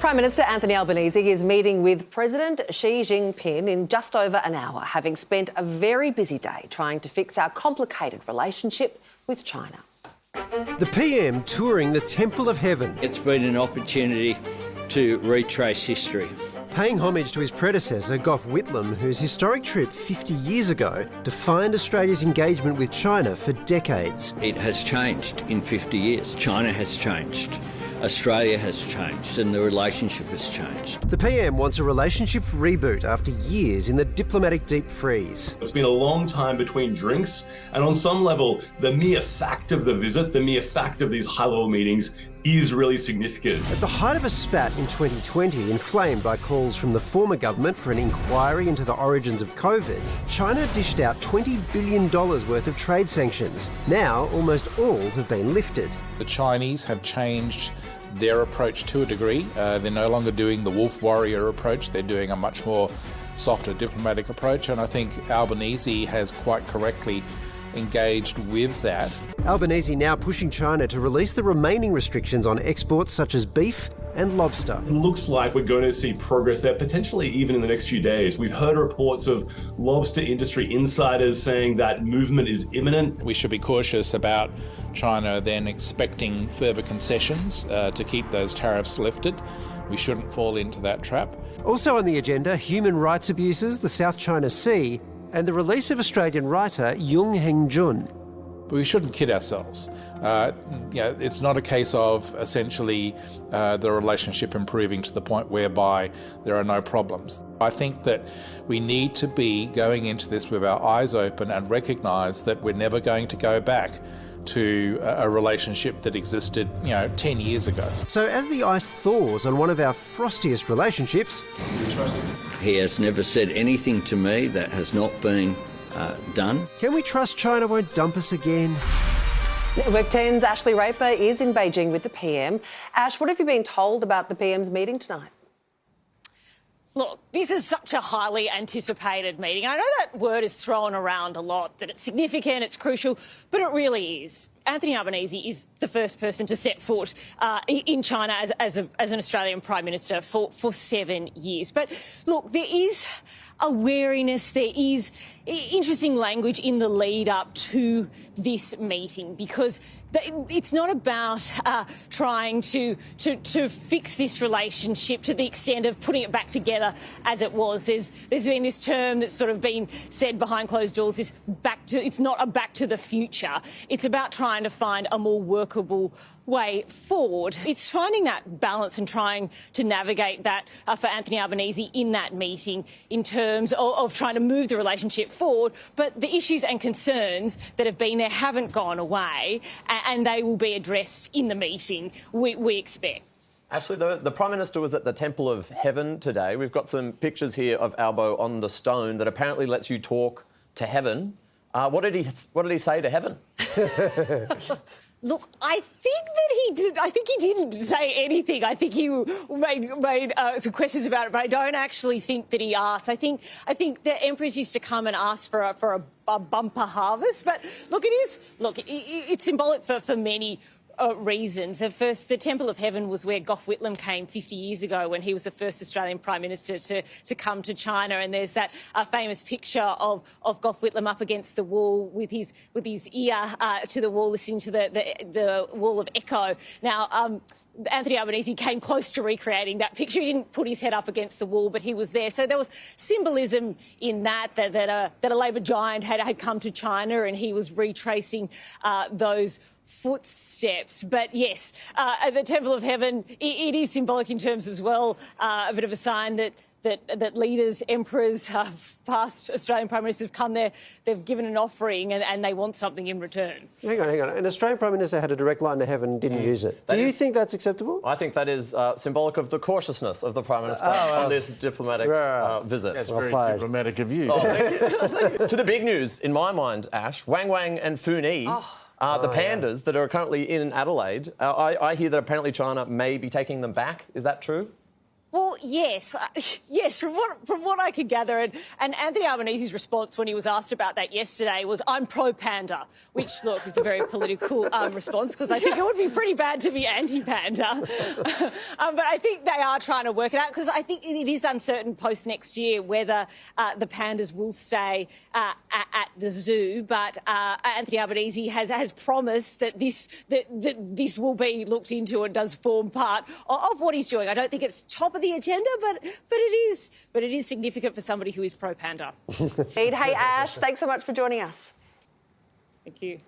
Prime Minister Anthony Albanese is meeting with President Xi Jinping in just over an hour, having spent a very busy day trying to fix our complicated relationship with China. The PM touring the Temple of Heaven. It's been an opportunity to retrace history. Paying homage to his predecessor, Gough Whitlam, whose historic trip 50 years ago defined Australia's engagement with China for decades. It has changed in 50 years. China has changed. Australia has changed and the relationship has changed. The PM wants a relationship reboot after years in the diplomatic deep freeze. It's been a long time between drinks, and on some level, the mere fact of the visit, the mere fact of these high-level meetings is really significant. At the height of a spat in 2020, inflamed by calls from the former government for an inquiry into the origins of COVID, China dished out $20 billion worth of trade sanctions. Now, almost all have been lifted. The Chinese have changed their approach to a degree. They're no longer doing the wolf warrior approach. They're doing a much more softer diplomatic approach, and I think Albanese has quite correctly engaged with that. Albanese now pushing China to release the remaining restrictions on exports such as beef and lobster. It looks like we're going to see progress there, potentially even in the next few days. We've heard reports of lobster industry insiders saying that movement is imminent. We should be cautious about China then expecting further concessions to keep those tariffs lifted. We shouldn't fall into that trap. Also on the agenda, human rights abuses, the South China Sea, and the release of Australian writer Yung Heng-jun. But we shouldn't kid ourselves. It's not a case of essentially the relationship improving to the point whereby there are no problems. I think that we need to be going into this with our eyes open and recognise that we're never going to go back to a relationship that existed, 10 years ago. So as the ice thaws on one of our frostiest relationships... You trust him? He has never said anything to me that has not been done. Can we trust China won't dump us again? Network 10's Ashleigh Raper is in Beijing with the PM. Ash, what have you been told about the PM's meeting tonight? Look, this is such a highly anticipated meeting. I know that word is thrown around a lot, that it's significant, it's crucial, but it really is. Anthony Albanese is the first person to set foot in China as an Australian Prime Minister for 7 years. But look, there is a wariness, there is interesting language in the lead up to this meeting, because it's not about trying to fix this relationship to the extent of putting it back together as it was. There's been this term that's sort of been said behind closed doors, it's not a back to the future. It's about trying to find a more workable way forward. It's finding that balance and trying to navigate that for Anthony Albanese in that meeting in terms of trying to move the relationship forward. But the issues and concerns that have been there haven't gone away, and they will be addressed in the meeting, we expect. Ashleigh, the Prime Minister was at the Temple of Heaven today. We've got some pictures here of Albo on the stone that apparently lets you talk to heaven. What did he say to heaven? Look, I think he didn't say anything. I think he made some questions about it, but I don't actually think that he asked. I think the emperors used to come and ask for a bumper harvest. But look, it's symbolic for many reasons. At first, the Temple of Heaven was where Gough Whitlam came 50 years ago when he was the first Australian Prime Minister to come to China. And there's that famous picture of Gough Whitlam up against the wall with his ear to the wall, listening to the wall of echo. Now, Anthony Albanese came close to recreating that picture. He didn't put his head up against the wall, but he was there. So there was symbolism in that a Labor giant had come to China, and he was retracing those footsteps. But yes, at the Temple of Heaven, it is symbolic in terms as well, a bit of a sign that leaders, emperors, past Australian Prime Ministers have come there, they've given an offering and they want something in return. Hang on. An Australian Prime Minister had a direct line to heaven and didn't use it. Do you think that's acceptable? I think that is symbolic of the cautiousness of the Prime Minister on this diplomatic visit. That's very diplomatic of you. Oh, thank you. To the big news, in my mind, Ash, Wang Wang and Funi, the pandas that are currently in Adelaide, I hear that apparently China may be taking them back. Is that true? Well, yes, yes. From what I could gather, and Anthony Albanese's response when he was asked about that yesterday was, "I'm pro-panda," which, look, is a very political response, because I think it would be pretty bad to be anti-panda. But I think they are trying to work it out, because I think it is uncertain post next year whether the pandas will stay at the zoo. But Anthony Albanese has promised that this will be looked into and does form part of what he's doing. I don't think it's top of the agenda, but it is significant for somebody who is pro-panda. Hey, Ash, thanks so much for joining us. Thank you.